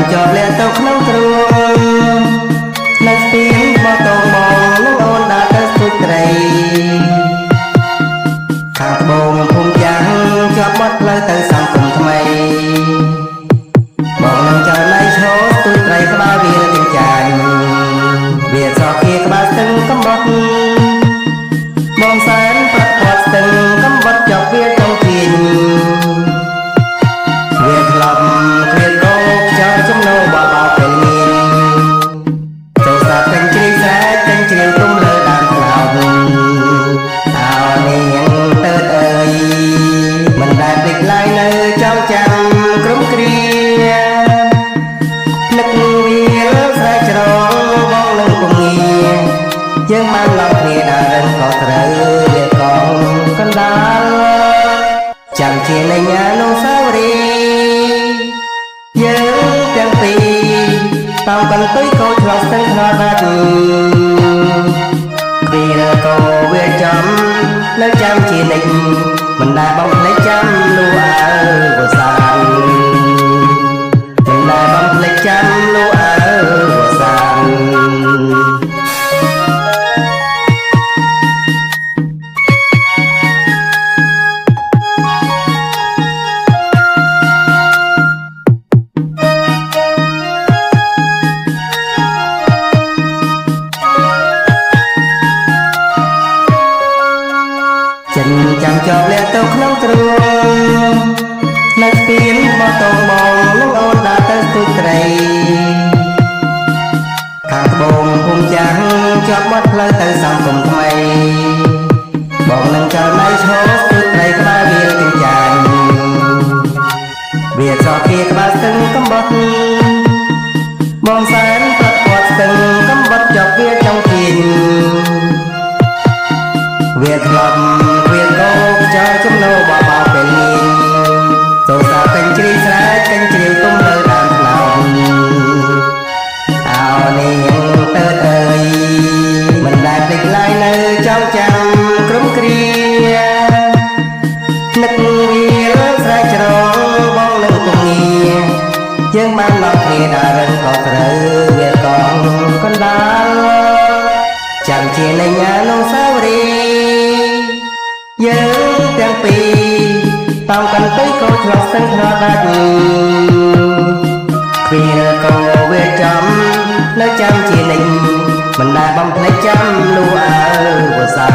ចាំជាប់លាក់ទៅក្នុងទ្រូងនៅស្ពានបតងបងនឹងអូនដើរទៅស្ទួយត្រីខាងត្បូងភូមិចាំងជាប់បាត់ផ្លូវទៅសង្គមថ្មីបងនឹងចៅណៃឈរស្ទួយត្រីក្បាលវាទាំងចាញ់វាសោកជាក្បាលស្ទឹងកំបត់បងសែនប្រព័ន្ធស្ទឹងកំបត់ចាប់វាចង់ទាញវាក្លប់គ្រៀតកោចោលចំណោបបោពេលមានចូលសាប់ពេញជ្រីស្រែពេញជ្រាវទុំលើដើមថ្នោតអោនាងទៅអើយមិនដែលភ្លេចឡើយនៅចងចាំក្រុមគ្រានឹកវាស្រែច្រងបងនឹងពងាយើងបានឡប់គ្នាដើរក៏ត្រូវវាកងកណ្ដាលចាំជានៃញានុស្សាវរីយ៍យើងទាំងពីរតាមកន្ទុយកោឆ្លងស្ទឹងថ្នល់បាត់គ្រាក៏វាចំនៅចាំជានិច្ចមិនដែលបងភ្លេចចាំលូអើវសានមិនដែលបងភ្លេចចាំលូអើវសានចិនចាំជាប់លាក់ទៅក្នុងទ្រូងនៅស្ពានបតងបងនឹងអូនដើរទៅស្ទួយត្រីខាងត្បូងភូមិចាំងជាប់បាត់ផ្លូវទៅសង្គមថ្មីបងនឹងចៅណៃឈរស្ទួយត្រីក្បាលវាទាំងចាញ់វាសោកជាក្បាលស្ទឹងកំបត់បងសែនប្រព័ន្ធស្ទឹងកំបត់ចាប់វាចង់ទាញវាក្លប់វាកោចោលចំណោបបោពេលមានចូលសាពេញជ្រីស្រែពេញជ្រាវទុំលើដើមថ្នោតអោនាងទៅអើយមិនដែលភ្លេចឡើយនៅចងចាំក្រុមគ្រានឹកវាស្រែច្រងបងនឹងពងាយើងបានឡប់គ្នាដើរក៏ត្រូវវាកងកណ្ដាលចាំជានៃញានុស្សាវរីយ៍យើងទាំងពីរតាមកន្ទុយកោឆ្លងស្ទឹងថ្នល់ដាច់គ្រាក៏វាចំនៅចាំជានិច្ចមិនដែលបំភ្លេចចាំលូអើវសា